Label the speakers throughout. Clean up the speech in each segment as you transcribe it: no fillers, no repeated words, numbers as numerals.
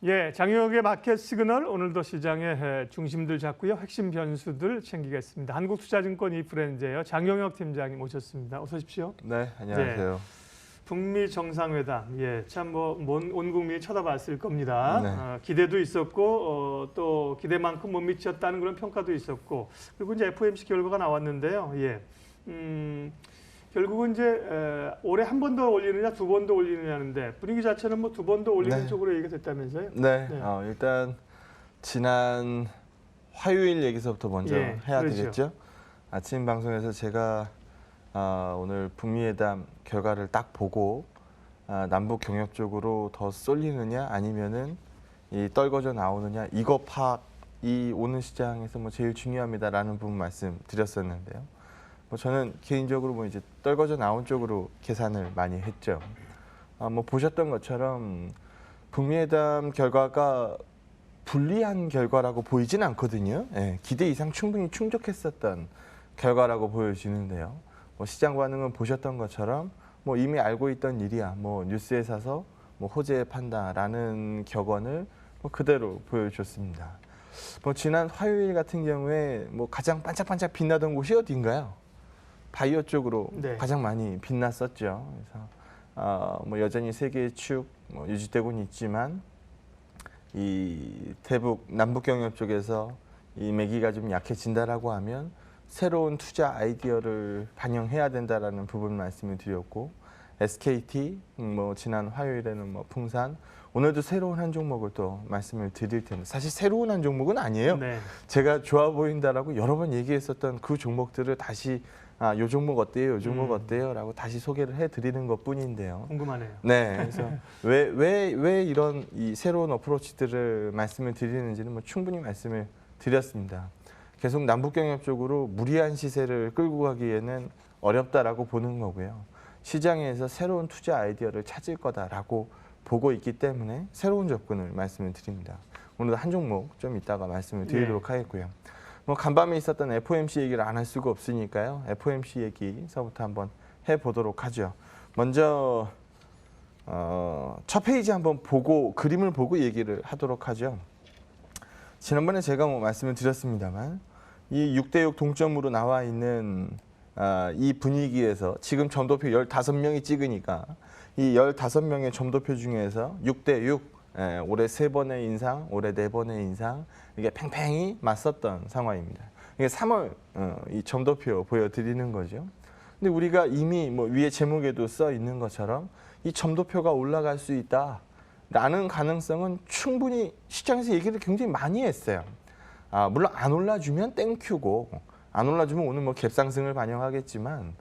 Speaker 1: 예, 장혁의 마켓 시그널 오늘도 시장의 중심들 잡고요. 핵심 변수들 챙기겠습니다. 한국투자증권 이프렌즈예요. 장영혁 팀장님 모셨습니다. 어서 오십시오.
Speaker 2: 네, 안녕하세요.
Speaker 1: 북미 정상회담, 참 온 국민이 쳐다봤을 겁니다.
Speaker 2: 네.
Speaker 1: 기대도 있었고 또 기대만큼 못 미쳤다는 그런 평가도 있었고, 그리고 이제 FOMC 결과가 나왔는데요. 결국은 이제 올해 한 번 더 올리느냐 두 번 더 올리느냐인데 분위기 자체는 뭐 두 번 더 올리는
Speaker 2: 네.
Speaker 1: 쪽으로 얘기가 됐다면서요?
Speaker 2: 네,
Speaker 1: 네.
Speaker 2: 일단 지난 화요일 얘기서부터 먼저 해야
Speaker 1: 그렇죠.
Speaker 2: 되겠죠. 아침 방송에서 제가 오늘 북미회담 결과를 딱 보고 남북 경협 쪽으로 더 쏠리느냐 아니면은 이 떨궈져 나오느냐 이거 파악이 오는 시장에서 뭐 제일 중요합니다라는 부분 말씀드렸었는데요. 뭐 저는 개인적으로 뭐 이제 떨궈져 나온 쪽으로 계산을 많이 했죠. 뭐 보셨던 것처럼 북미회담 결과가 불리한 결과라고 보이진 않거든요. 기대 이상 충분히 충족했었던 결과라고 보여지는데요. 뭐 시장 반응은 보셨던 것처럼 뭐 이미 알고 있던 일이야. 뭐 뉴스에 사서 뭐 호재에 판다라는 격언을 뭐 그대로 보여줬습니다. 뭐 지난 화요일 같은 경우에 뭐 가장 반짝반짝 빛나던 곳이 어딘가요? 바이오 쪽으로 가장 많이 빛났었죠. 그래서 뭐 여전히 세계의 축 유지되고는 있지만 이 대북 남북 경협 쪽에서 이 매기가 좀 약해진다라고 하면 새로운 투자 아이디어를 반영해야 된다라는 부분 말씀을 드렸고, SKT 뭐 지난 화요일에는 뭐 풍산, 오늘도 새로운 한 종목을 또 말씀을 드릴 텐데, 사실 새로운 한 종목은 아니에요.
Speaker 1: 네.
Speaker 2: 제가 좋아 보인다라고 여러 번 얘기했었던 그 종목들을 다시 요 종목 어때요? 요 종목 어때요? 라고 다시 소개를 해드리는 것뿐인데요.
Speaker 1: 궁금하네요.
Speaker 2: 네, 그래서 왜 이런 이 새로운 어프로치들을 말씀을 드리는지는 뭐 충분히 말씀을 드렸습니다. 계속 남북 경협 쪽으로 무리한 시세를 끌고 가기에는 어렵다라고 보는 거고요. 시장에서 새로운 투자 아이디어를 찾을 거다라고 보고 있기 때문에 새로운 접근을 말씀을 드립니다. 오늘도 한 종목 좀 이따가 말씀을 드리도록 하겠고요. 뭐 간밤에 있었던 FOMC 얘기를 안 할 수가 없으니까요. FOMC 얘기서부터 한번 해보도록 하죠. 먼저 첫 페이지 한번 보고 그림을 보고 얘기를 하도록 하죠. 지난번에 제가 뭐 말씀을 드렸습니다만 이 6대6 동점으로 나와 있는 이 분위기에서 지금 점도표 15명이 찍으니까 이 15명의 점도표 중에서 6대6 올해 3번의 인상, 올해 4번의 인상 이게 팽팽히 맞섰던 상황입니다. 이게 3월 이 점도표 보여드리는 거죠. 근데 우리가 이미 뭐 위에 제목에도 써 있는 것처럼 이 점도표가 올라갈 수 있다라는 가능성은 충분히 시장에서 얘기를 굉장히 많이 했어요. 물론 안 올라주면 땡큐고 안 올라주면 오늘 뭐 갭상승을 반영하겠지만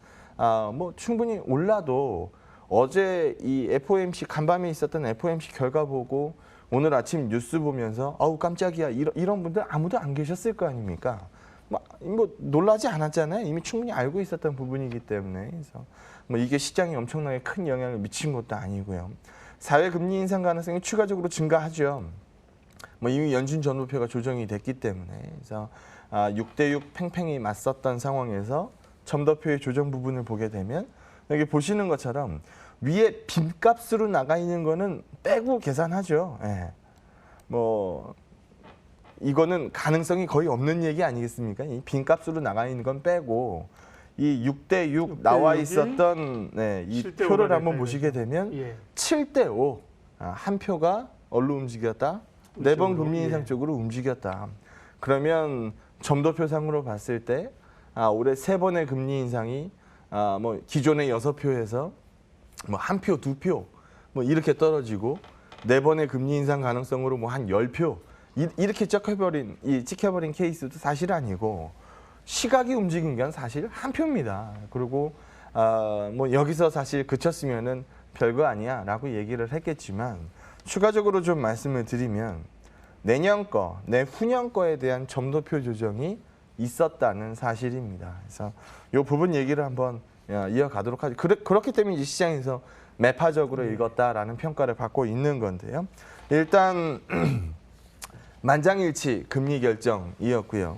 Speaker 2: 뭐 충분히 올라도 어제 이 FOMC 간밤에 있었던 FOMC 결과 보고 오늘 아침 뉴스 보면서 아우 깜짝이야 이런 분들 아무도 안 계셨을 거 아닙니까? 뭐 놀라지 않았잖아요. 이미 충분히 알고 있었던 부분이기 때문에 그래서 뭐 이게 시장에 엄청나게 큰 영향을 미친 것도 아니고요. 사회 금리 인상 가능성이 추가적으로 증가하죠. 뭐 이미 연준 전후표가 조정이 됐기 때문에 그래서 6대6 팽팽히 맞섰던 상황에서 점도표의 조정 부분을 보게 되면 여기 보시는 것처럼 위에 빈값으로 나가 있는 거는 빼고 계산하죠. 뭐 이거는 가능성이 거의 없는 얘기 아니겠습니까? 이 빈값으로 나가 있는 건 빼고 이 6대6 나와 있었던 이 표를 한번 보시게 되면 7대5 한 표가 어디로 움직였다? 4번 금리 인상 쪽으로 움직였다. 그러면 점도표상으로 봤을 때 올해 3번의 금리 인상이 뭐 기존의 6표에서 뭐 1표, 2표 뭐 이렇게 떨어지고 4번의 금리 인상 가능성으로 뭐 한 10표 이렇게 찍혀버린 케이스도 사실 아니고 시각이 움직인 건 사실 한 표입니다. 그리고 뭐 여기서 사실 그쳤으면은 별거 아니야라고 얘기를 했겠지만 추가적으로 좀 말씀을 드리면 내년 거, 내후년 거에 대한 점도표 조정이 있었다는 사실입니다. 그래서 이 부분 얘기를 한번 이어가도록 하죠. 그렇기 때문에 이제 시장에서 매파적으로 읽었다라는 평가를 받고 있는 건데요. 일단 만장일치 금리 결정이었고요.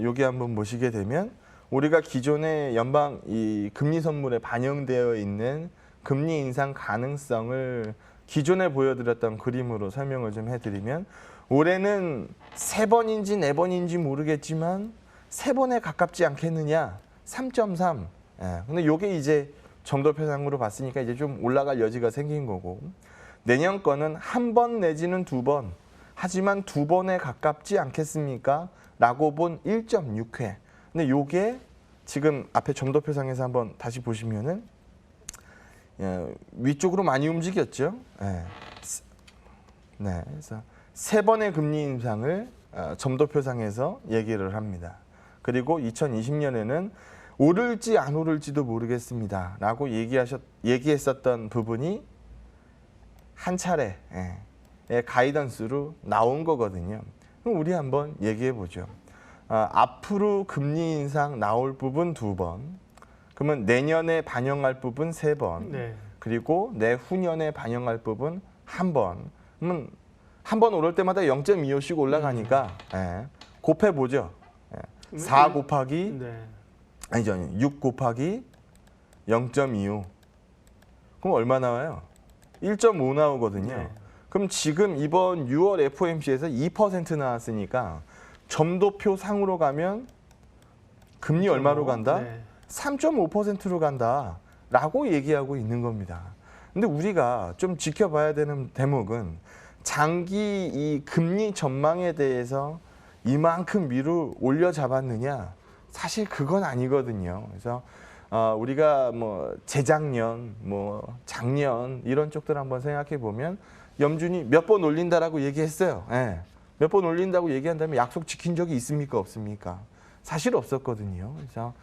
Speaker 2: 여기 한번 보시게 되면 우리가 기존의 연방 이 금리 선물에 반영되어 있는 금리 인상 가능성을 기존에 보여드렸던 그림으로 설명을 좀 해드리면 올해는 3번인지 4번인지 모르겠지만 3번에 가깝지 않겠느냐 3.3. 예, 근데 요게 이제 점도표상으로 봤으니까 이제 좀 올라갈 여지가 생긴 거고 내년 거는 1번 내지는 2번 하지만 2번에 가깝지 않겠습니까? 라고 본 1.6회. 근데 요게 지금 앞에 점도표상에서 한번 다시 보시면은 위쪽으로 많이 움직였죠. 네. 네, 그래서 3번의 금리 인상을 점도표상에서 얘기를 합니다. 그리고 2020년에는 오를지 안 오를지도 모르겠습니다. 라고 얘기했었던 부분이 한 차례 가이던스로 나온 거거든요. 그럼 우리 한번 얘기해 보죠. 앞으로 금리 인상 나올 부분 2번, 그러면 내년에 반영할 부분 3번,
Speaker 1: 네.
Speaker 2: 그리고 내후년에 반영할 부분 1번. 그러면 한 번 오를 때마다 0.25씩 올라가니까 곱해 보죠. 4 곱하기
Speaker 1: 네.
Speaker 2: 아니죠, 6 곱하기 0.25. 그럼 얼마 나와요? 1.5 나오거든요.
Speaker 1: 네.
Speaker 2: 그럼 지금 이번 6월 FOMC에서 2% 나왔으니까 점도표 상으로 가면 금리 얼마로 간다?
Speaker 1: 네.
Speaker 2: 3.5%로 간다라고 얘기하고 있는 겁니다. 근데 우리가 좀 지켜봐야 되는 대목은 장기 이 금리 전망에 대해서 이만큼 위로 올려 잡았느냐? 사실 그건 아니거든요. 그래서 우리가 뭐 재작년, 뭐 작년 이런 쪽들 한번 생각해 보면 염준이 몇 번 올린다라고 얘기했어요. 몇 번 올린다고 얘기한다면 약속 지킨 적이 있습니까? 없습니까? 사실 없었거든요. 그래서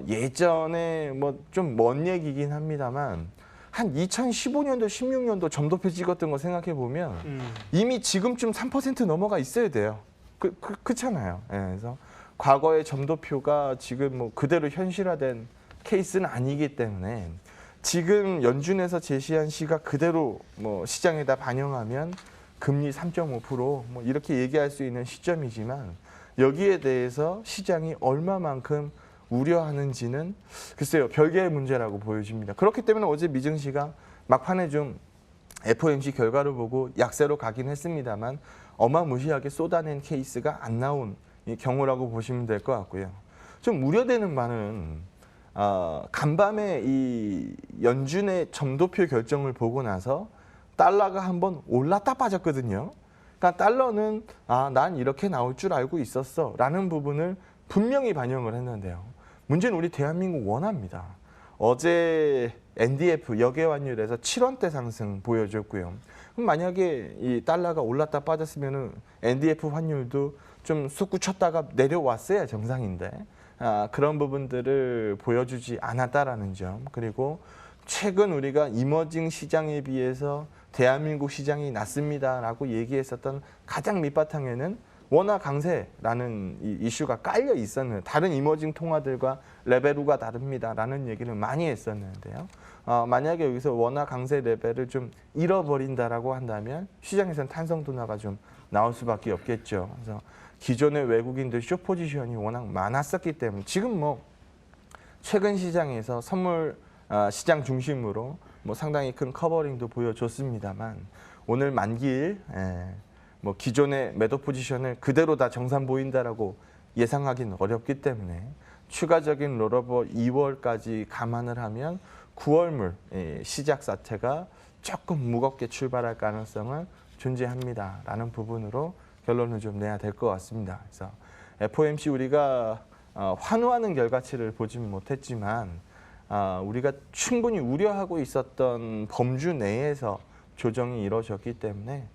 Speaker 2: 예전에 뭐 좀 먼 얘기긴 합니다만 한 2015년도, 16년도 점도표 찍었던 거 생각해 보면 이미 지금쯤 3% 넘어가 있어야 돼요. 그렇잖아요. 그래서 과거의 점도표가 지금 뭐 그대로 현실화된 케이스는 아니기 때문에 지금 연준에서 제시한 시각 그대로 뭐 시장에다 반영하면 금리 3.5% 이렇게 얘기할 수 있는 시점이지만 여기에 대해서 시장이 얼마만큼 우려하는지는 글쎄요, 별개의 문제라고 보여집니다. 그렇기 때문에 어제 미증시가 막판에 좀 FOMC 결과를 보고 약세로 가긴 했습니다만 어마무시하게 쏟아낸 케이스가 안 나온 경우라고 보시면 될 것 같고요. 좀 우려되는 바는 간밤에 이 연준의 점도표 결정을 보고 나서 달러가 한번 올랐다 빠졌거든요. 그러니까 달러는 난 이렇게 나올 줄 알고 있었어 라는 부분을 분명히 반영을 했는데요. 문제는 우리 대한민국 원화입니다. 어제 NDF 역외환율에서 7원대 상승 보여줬고요. 그럼 만약에 이 달러가 올랐다 빠졌으면 NDF 환율도 좀 솟구쳤다가 내려왔어야 정상인데 그런 부분들을 보여주지 않았다라는 점. 그리고 최근 우리가 이머징 시장에 비해서 대한민국 시장이 낮습니다라고 얘기했었던 가장 밑바탕에는 원화 강세라는 이 이슈가 깔려 있었는데 다른 이머징 통화들과 레벨우가 다릅니다라는 얘기를 많이 했었는데요. 만약에 여기서 원화 강세 레벨을 좀 잃어버린다라고 한다면 시장에서는 탄성 둔화가 좀 나올 수밖에 없겠죠. 그래서 기존의 외국인들 숏 포지션이 워낙 많았었기 때문에 지금 뭐 최근 시장에서 선물 시장 중심으로 뭐 상당히 큰 커버링도 보여줬습니다만 오늘 만기일 뭐 기존의 매도 포지션을 그대로 다 정산 보인다라고 예상하기는 어렵기 때문에 추가적인 롤오버 2월까지 감안을 하면 9월물 시작 사태가 조금 무겁게 출발할 가능성은 존재합니다라는 부분으로 결론을 좀 내야 될 것 같습니다. 그래서 FOMC 우리가 환호하는 결과치를 보지는 못했지만 우리가 충분히 우려하고 있었던 범주 내에서 조정이 이루어졌기 때문에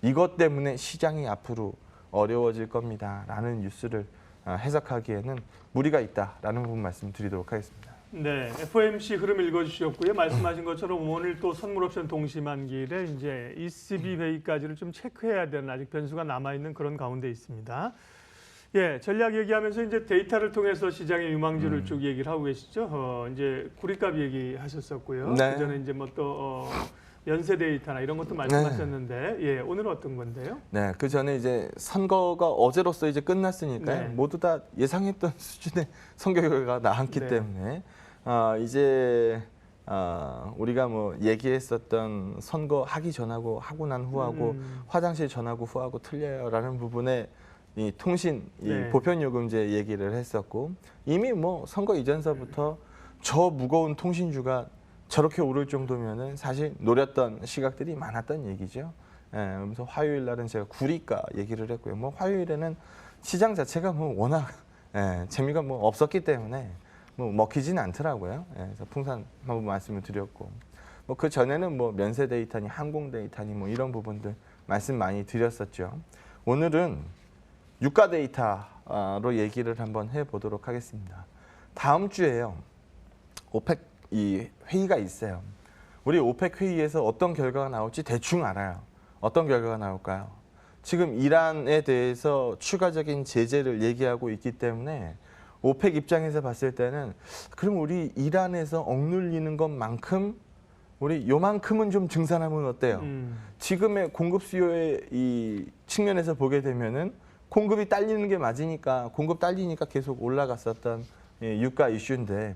Speaker 2: 이것 때문에 시장이 앞으로 어려워질 겁니다라는 뉴스를 해석하기에는 무리가 있다라는 부분 말씀드리도록 하겠습니다.
Speaker 1: 네, FOMC 흐름 읽어주셨고요. 말씀하신 것처럼 오늘 또 선물옵션 동시만기일에 이제 ECB 회의까지를 좀 체크해야 되는 아직 변수가 남아 있는 그런 가운데 있습니다. 예, 전략 얘기하면서 이제 데이터를 통해서 시장의 유망주를 쭉 얘기를 하고 계시죠. 이제 구리값 얘기하셨었고요.
Speaker 2: 네.
Speaker 1: 그 전에 이제 뭐 또 연쇄 데이터나 이런 것도 말씀하셨는데, 예, 오늘은 어떤 건데요?
Speaker 2: 네, 그 전에 이제 선거가 어제로서 이제 끝났으니까요.
Speaker 1: 네.
Speaker 2: 모두 다 예상했던 수준의 선거 결과가 나왔기
Speaker 1: 네.
Speaker 2: 때문에 이제 우리가 뭐 얘기했었던 선거 하기 전하고 하고 난 후하고 화장실 전하고 후하고 틀려요라는 부분에 이 통신 이
Speaker 1: 네.
Speaker 2: 보편요금제 얘기를 했었고 이미 뭐 선거 이전서부터 저 무거운 통신주가 저렇게 오를 정도면은 사실 노렸던 시각들이 많았던 얘기죠. 그래서 화요일 날은 제가 구리가 얘기를 했고요. 뭐 화요일에는 시장 자체가 뭐 워낙 재미가 뭐 없었기 때문에 뭐 먹히진 않더라고요. 그래서 풍산 한번 말씀을 드렸고 뭐 그 전에는 뭐 면세 데이터니 항공 데이터니 뭐 이런 부분들 말씀 많이 드렸었죠. 오늘은 유가 데이터로 얘기를 한번 해보도록 하겠습니다. 다음 주에요. 오펙 이 회의가 있어요. 우리 오펙 회의에서 어떤 결과가 나올지 대충 알아요. 어떤 결과가 나올까요? 지금 이란에 대해서 추가적인 제재를 얘기하고 있기 때문에 오펙 입장에서 봤을 때는 그럼 우리 이란에서 억눌리는 것만큼 우리 요만큼은 좀 증산하면 어때요? 지금의 공급 수요의 이 측면에서 보게 되면은 공급이 딸리는 게 맞으니까 공급 딸리니까 계속 올라갔었던 유가 이슈인데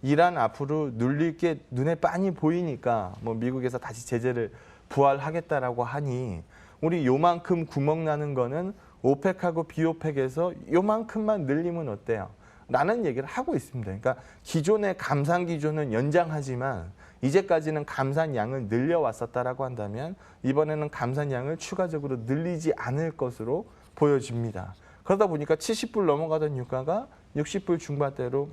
Speaker 2: 이란 앞으로 눌릴 게 눈에 빤히 보이니까 뭐 미국에서 다시 제재를 부활하겠다라고 하니 우리 요만큼 구멍 나는 거는 오펙하고 비오펙에서 요만큼만 늘리면 어때요? 라는 얘기를 하고 있습니다. 그러니까 기존의 감산 기조는 연장하지만 이제까지는 감산량을 늘려왔었다라고 한다면 이번에는 감산량을 추가적으로 늘리지 않을 것으로 보여집니다. 그러다 보니까 70불 넘어가던 유가가 60불 중반대로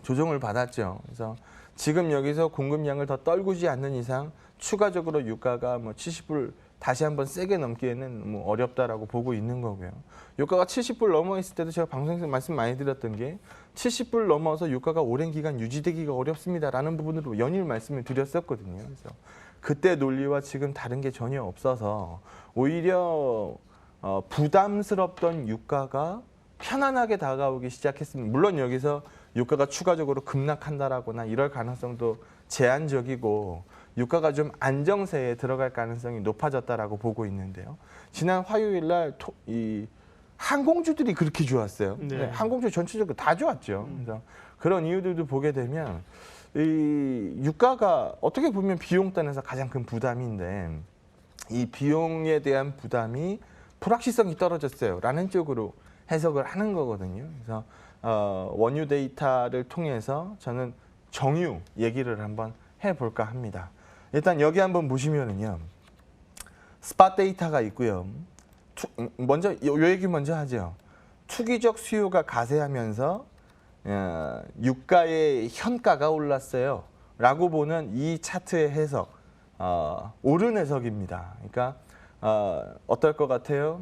Speaker 2: 조정을 받았죠. 그래서 지금 여기서 공급량을 더 떨구지 않는 이상 추가적으로 유가가 뭐 70불 다시 한번 세게 넘기에는 뭐 어렵다라고 보고 있는 거고요. 유가가 70불 넘어 있을 때도 제가 방송에서 말씀 많이 드렸던 게 70불 넘어서 유가가 오랜 기간 유지되기가 어렵습니다라는 부분으로 연일 말씀을 드렸었거든요. 그래서 그때 논리와 지금 다른 게 전혀 없어서 오히려 부담스럽던 유가가 편안하게 다가오기 시작했습니다. 물론 여기서 유가가 추가적으로 급락한다라거나 이럴 가능성도 제한적이고 유가가 좀 안정세에 들어갈 가능성이 높아졌다라고 보고 있는데요. 지난 화요일 날 이 항공주들이 그렇게 좋았어요.
Speaker 1: 네.
Speaker 2: 항공주 전체적으로 다 좋았죠. 그래서 그런 이유들도 보게 되면 이 유가가 어떻게 보면 비용단에서 가장 큰 부담인데 이 비용에 대한 부담이 불확실성이 떨어졌어요. 라는 쪽으로 해석을 하는 거거든요. 그래서 원유 데이터를 통해서 저는 정유 얘기를 한번 해볼까 합니다. 일단 여기 한번 보시면은요. 스팟 데이터가 있고요. 먼저 요 얘기 먼저 하죠. 투기적 수요가 가세하면서 유가의 현가가 올랐어요. 라고 보는 이 차트의 해석, 옳은 해석입니다. 그러니까 어떨 것 같아요?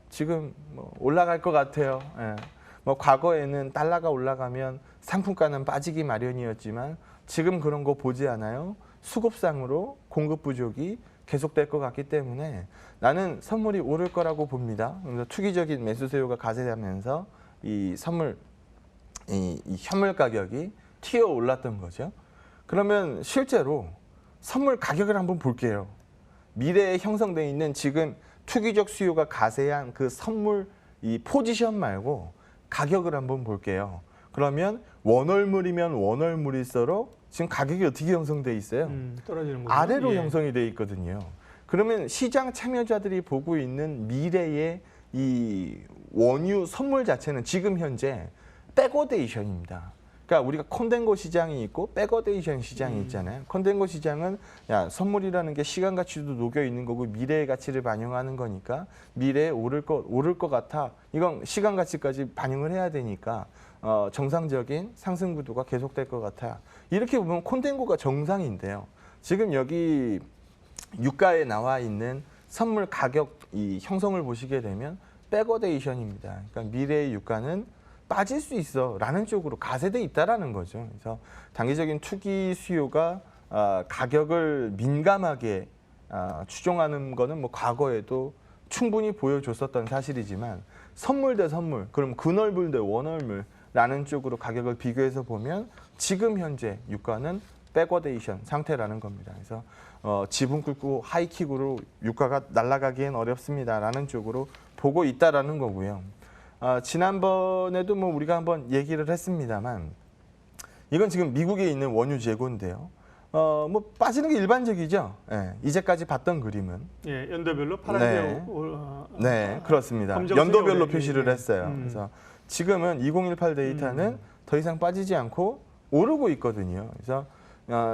Speaker 2: 지금 뭐 올라갈 것 같아요. 뭐 과거에는 달러가 올라가면 상품가는 빠지기 마련이었지만 지금 그런 거 보지 않아요. 수급상으로 공급 부족이 계속될 것 같기 때문에 나는 선물이 오를 거라고 봅니다. 그래서 투기적인 매수 수요가 가세하면서 이 선물, 이 현물 가격이 튀어 올랐던 거죠. 그러면 실제로 선물 가격을 한번 볼게요. 미래에 형성되어 있는 지금 투기적 수요가 가세한 그 선물 이 포지션 말고 가격을 한번 볼게요. 그러면 원월물이면 원월물일수록 지금 가격이 어떻게 형성돼 있어요?
Speaker 1: 떨어지는 거죠.
Speaker 2: 아래로
Speaker 1: 예.
Speaker 2: 형성이 돼 있거든요. 그러면 시장 참여자들이 보고 있는 미래의 이 원유 선물 자체는 지금 현재 백워데이션입니다. 그러니까 우리가 컨덴고 시장이 있고 백워데이션 시장이 있잖아요. 컨덴고 시장은 선물이라는 게 시간 가치도 녹여 있는 거고 미래의 가치를 반영하는 거니까 미래에 오를 것 같아. 이건 시간 가치까지 반영을 해야 되니까 정상적인 상승 구도가 계속될 것 같아. 이렇게 보면 컨덴고가 정상인데요. 지금 여기 유가에 나와 있는 선물 가격 이 형성을 보시게 되면 백워데이션입니다. 그러니까 미래의 유가는 빠질 수 있어 라는 쪽으로 가세돼 있다라는 거죠. 그래서 단기적인 투기 수요가 가격을 민감하게 추종하는 거는 뭐 과거에도 충분히 보여줬었던 사실이지만 선물 대 선물, 그럼 근월물 대 원월물라는 쪽으로 가격을 비교해서 보면 지금 현재 유가는 백워데이션 상태라는 겁니다. 그래서 지분 긁고 하이킥으로 유가가 날아가기엔 어렵습니다라는 쪽으로 보고 있다라는 거고요. 지난번에도 뭐 우리가 한번 얘기를 했습니다만 이건 지금 미국에 있는 원유 재고인데요. 뭐 빠지는 게 일반적이죠. 예, 이제까지 봤던 그림은.
Speaker 1: 예, 연도별로 파란색.
Speaker 2: 네. 네, 그렇습니다.
Speaker 1: 검정색이
Speaker 2: 연도별로
Speaker 1: 오렌지.
Speaker 2: 표시를 했어요. 그래서 지금은 2018 데이터는 더 이상 빠지지 않고 오르고 있거든요. 그래서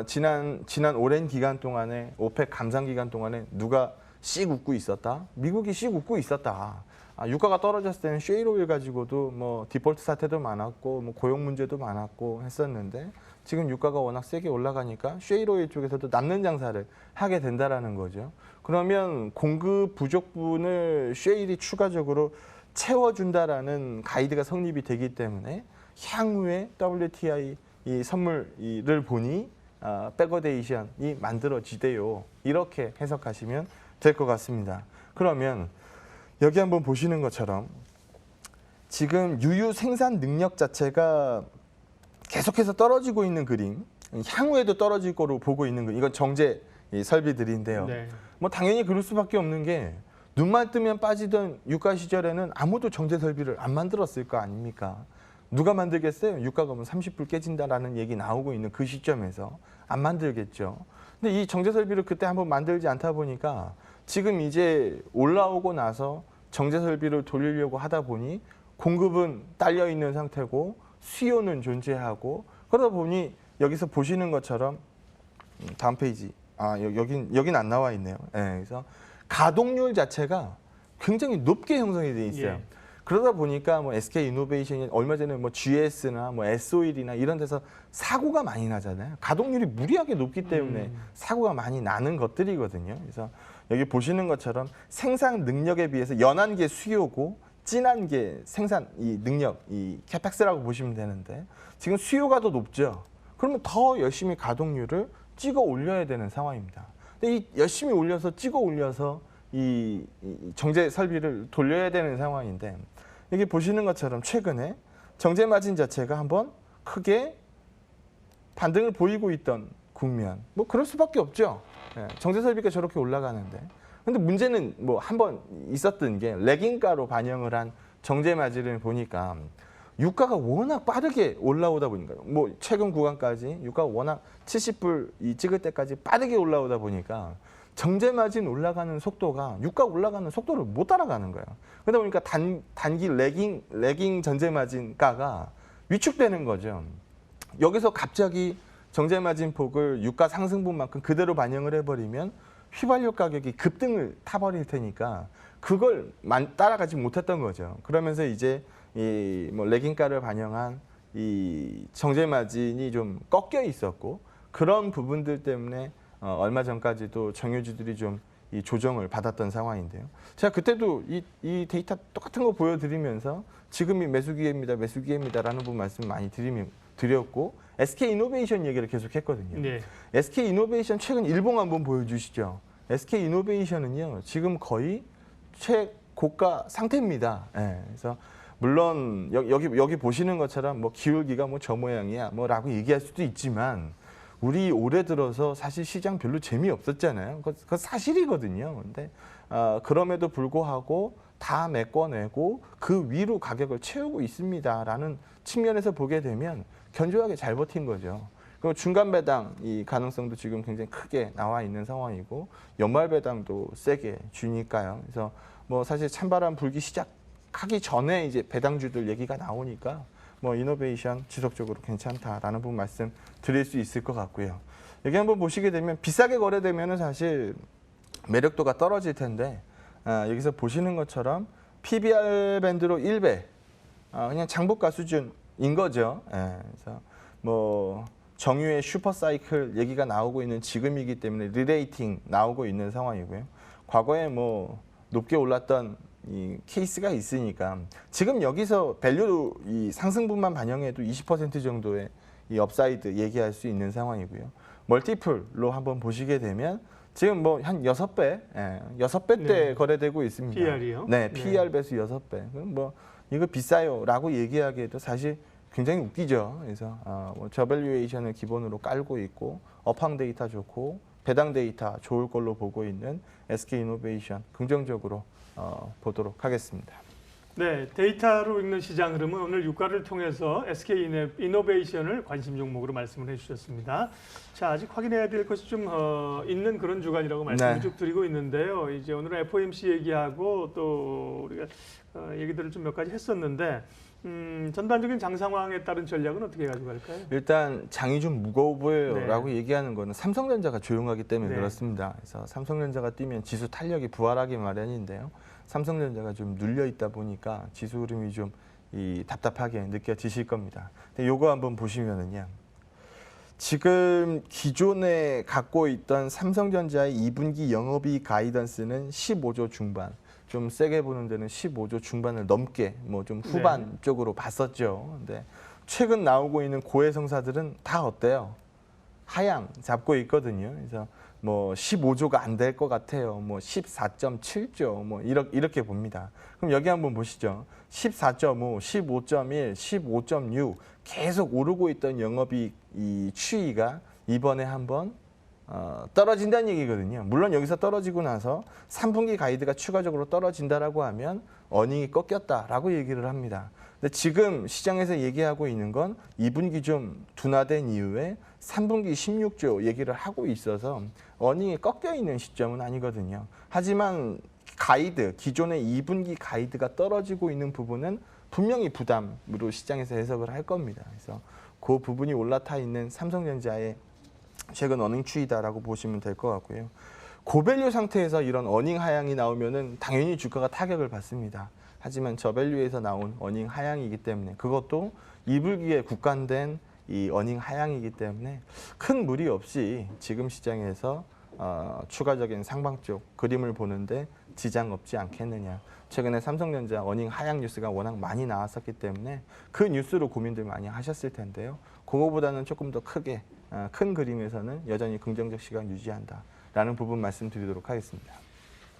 Speaker 2: 지난 오랜 기간 동안에 오펙 감산 기간 동안에 누가 씩 웃고 있었다? 미국이 씩 웃고 있었다. 유가가 떨어졌을 때는 쉐일오일 가지고도 뭐 디폴트 사태도 많았고 뭐 고용 문제도 많았고 했었는데 지금 유가가 워낙 세게 올라가니까 쉐일오일 쪽에서도 남는 장사를 하게 된다라는 거죠. 그러면 공급 부족분을 쉐일이 추가적으로 채워준다라는 가이드가 성립이 되기 때문에 향후에 WTI 이 선물을 보니 백어데이션이 만들어지대요. 이렇게 해석하시면 될 것 같습니다. 그러면 여기 한번 보시는 것처럼 지금 유유 생산 능력 자체가 계속해서 떨어지고 있는 그림, 향후에도 떨어질 거로 보고 있는 그림, 이건 정제 설비들인데요.
Speaker 1: 네.
Speaker 2: 뭐 당연히 그럴 수밖에 없는 게 눈만 뜨면 빠지던 유가 시절에는 아무도 정제 설비를 안 만들었을 거 아닙니까? 누가 만들겠어요? 유가가 뭐 30불 깨진다라는 얘기 나오고 있는 그 시점에서 안 만들겠죠. 근데 이 정제 설비를 그때 한번 만들지 않다 보니까 지금 이제 올라오고 나서 정제 설비를 돌리려고 하다 보니 공급은 딸려 있는 상태고 수요는 존재하고 그러다 보니 여기서 보시는 것처럼 다음 페이지 여긴 안 나와 있네요. 네, 그래서 가동률 자체가 굉장히 높게 형성이 돼 있어요.
Speaker 1: 예.
Speaker 2: 그러다 보니까 뭐 SK 이노베이션이 얼마 전에 뭐 GS나 뭐 S-OIL이나 이런 데서 사고가 많이 나잖아요. 가동률이 무리하게 높기 때문에 사고가 많이 나는 것들이거든요. 그래서 여기 보시는 것처럼 생산 능력에 비해서 연한 게 수요고 진한 게 생산 이 능력, 이 캐펙스라고 보시면 되는데 지금 수요가 더 높죠. 그러면 더 열심히 가동률을 찍어 올려야 되는 상황입니다. 근데 이 열심히 올려서 찍어 올려서 이 정제 설비를 돌려야 되는 상황인데 여기 보시는 것처럼 최근에 정제 마진 자체가 한번 크게 반등을 보이고 있던 국면. 뭐 그럴 수밖에 없죠. 예, 정제 설비가 저렇게 올라가는데. 근데 문제는 뭐 한번 있었던 게 레깅가로 반영을 한 정제 마진을 보니까 유가가 워낙 빠르게 올라오다 보니까 뭐 최근 구간까지 유가가 워낙 70불 이 찍을 때까지 빠르게 올라오다 보니까 정제 마진 올라가는 속도가 유가 올라가는 속도를 못 따라가는 거예요. 그러다 보니까 단기 레깅 전제 마진가가 위축되는 거죠. 여기서 갑자기 정제 마진 폭을 유가 상승분만큼 그대로 반영을 해버리면 휘발유 가격이 급등을 타버릴 테니까 그걸 따라가지 못했던 거죠. 그러면서 이제 이 뭐 레깅가를 반영한 이 정제 마진이 좀 꺾여 있었고 그런 부분들 때문에 얼마 전까지도 정유주들이 좀 이 조정을 받았던 상황인데요. 제가 그때도 이 데이터 똑같은 거 보여드리면서 지금이 매수 기회입니다라는 부분 말씀 많이 드렸고 SK 이노베이션 얘기를 계속했거든요.
Speaker 1: 네.
Speaker 2: SK 이노베이션 최근 일봉 한번 보여주시죠. SK 이노베이션은요 지금 거의 최고가 상태입니다. 네, 그래서 물론 여기 보시는 것처럼 뭐 기울기가 뭐 저 모양이야 뭐라고 얘기할 수도 있지만. 우리 올해 들어서 사실 시장 별로 재미없었잖아요. 그거 사실이거든요. 근데 그럼에도 불구하고 다 메꿔내고 그 위로 가격을 채우고 있습니다라는 측면에서 보게 되면 견조하게 잘 버틴 거죠. 그리고 중간 배당 이 가능성도 지금 굉장히 크게 나와 있는 상황이고 연말 배당도 세게 주니까요. 그래서 뭐 사실 찬바람 불기 시작하기 전에 이제 배당주들 얘기가 나오니까 뭐 이노베이션 지속적으로 괜찮다라는 부분 말씀 드릴 수 있을 것 같고요. 여기 한번 보시게 되면 비싸게 거래되면은 사실 매력도가 떨어질 텐데 여기서 보시는 것처럼 PBR 밴드로 1배 그냥 장부가 수준인 거죠. 그래서 뭐 정유의 슈퍼사이클 얘기가 나오고 있는 지금이기 때문에 리레이팅 나오고 있는 상황이고요. 과거에 뭐 높게 올랐던 이 케이스가 있으니까 지금 여기서 밸류 이 상승분만 반영해도 20% 정도의 이 업사이드 얘기할 수 있는 상황이고요. 멀티플로 한번 보시게 되면 지금 뭐 한 6배, 6배대
Speaker 1: 네.
Speaker 2: 거래되고 있습니다.
Speaker 1: PR이요?
Speaker 2: 네, PER 배수 6배. 그럼 뭐 이거 비싸요라고 얘기하기에도 사실 굉장히 웃기죠. 그래서 뭐 저밸류에이션을 기본으로 깔고 있고 업황 데이터 좋고 배당 데이터 좋을 걸로 보고 있는 SK 이노베이션 긍정적으로 보도록 하겠습니다.
Speaker 1: 네, 데이터로 읽는 시장 흐름은 오늘 유가를 통해서 SK 이노베이션을 관심 종목으로 말씀을 해주셨습니다. 자, 아직 확인해야 될 것이 좀 있는 그런 주간이라고 말씀을
Speaker 2: 네.
Speaker 1: 쭉 드리고 있는데요. 이제 오늘은 FOMC 얘기하고 또 우리가 얘기들을 좀 몇 가지 했었는데 전반적인 장 상황에 따른 전략은 어떻게 가지고 갈까요?
Speaker 2: 일단 장이 좀 무거워 보여요라고 얘기하는 거는 삼성전자가 조용하기 때문에
Speaker 1: 네.
Speaker 2: 그렇습니다. 그래서 삼성전자가 뛰면 지수 탄력이 부활하기 마련인데요. 삼성전자가 좀 눌려 있다 보니까 지수 흐름이 좀 답답하게 느껴지실 겁니다. 근데 요거 한번 보시면은요. 지금 기존에 갖고 있던 삼성전자의 2분기 영업이익 가이던스는 15조 중반. 좀 세게 보는 데는 15조 중반을 넘게 뭐 좀 후반 쪽으로 봤었죠. 근데 최근 나오고 있는 고해성사들은 다 어때요? 하향 잡고 있거든요. 그래서 뭐 15조가 안 될 것 같아요. 뭐 14.7조 뭐 이렇게 봅니다. 그럼 여기 한번 보시죠. 14.5, 15.1, 15.6 계속 오르고 있던 영업이익 이 추이가 이번에 한번 떨어진다는 얘기거든요. 물론 여기서 떨어지고 나서 3분기 가이드가 추가적으로 떨어진다라고 하면 어닝이 꺾였다라고 얘기를 합니다. 근데 지금 시장에서 얘기하고 있는 건 2분기 좀 둔화된 이후에 3분기 16조 얘기를 하고 있어서 어닝이 꺾여 있는 시점은 아니거든요. 하지만 가이드, 기존의 2분기 가이드가 떨어지고 있는 부분은 분명히 부담으로 시장에서 해석을 할 겁니다. 그래서 그 부분이 올라타 있는 삼성전자의 최근 어닝 추이다라고 보시면 될 것 같고요. 고밸류 상태에서 이런 어닝 하향이 나오면은 당연히 주가가 타격을 받습니다. 하지만 저밸류에서 나온 어닝 하향이기 때문에 그것도 2분기에 국간된 이 어닝 하향이기 때문에 큰 무리 없이 지금 시장에서 추가적인 상방적 그림을 보는데 지장 없지 않겠느냐. 최근에 삼성전자 어닝 하향 뉴스가 워낙 많이 나왔었기 때문에 그 뉴스로 고민들 많이 하셨을 텐데요. 그거보다는 조금 더 크게 큰 그림에서는 여전히 긍정적 시각 유지한다라는 부분 말씀드리도록 하겠습니다.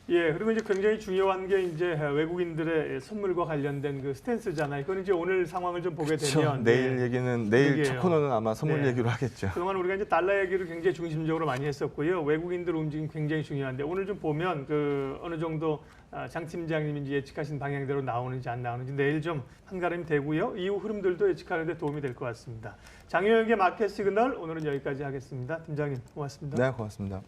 Speaker 1: 예, 그리고 이제 굉장히 중요한 게 이제 외국인들의 선물과 관련된 그 스탠스잖아요. 그건 이제 오늘 상황을 좀 보게 되면
Speaker 2: 내일 얘기는 내일 첫 코너는 아마 선물
Speaker 1: 네.
Speaker 2: 얘기로 하겠죠.
Speaker 1: 그동안 우리가 이제 달러 얘기를 굉장히 중심적으로 많이 했었고요. 외국인들 움직임 굉장히 중요한데 오늘 좀 보면 그 어느 정도 장 팀장님이 이제 예측하신 방향대로 나오는지 안 나오는지 내일 좀 한가름이 되고요. 이후 흐름들도 예측하는 데 도움이 될 것 같습니다. 장효영의 마켓 시그널 오늘은 여기까지 하겠습니다. 팀장님 고맙습니다.
Speaker 2: 네, 고맙습니다.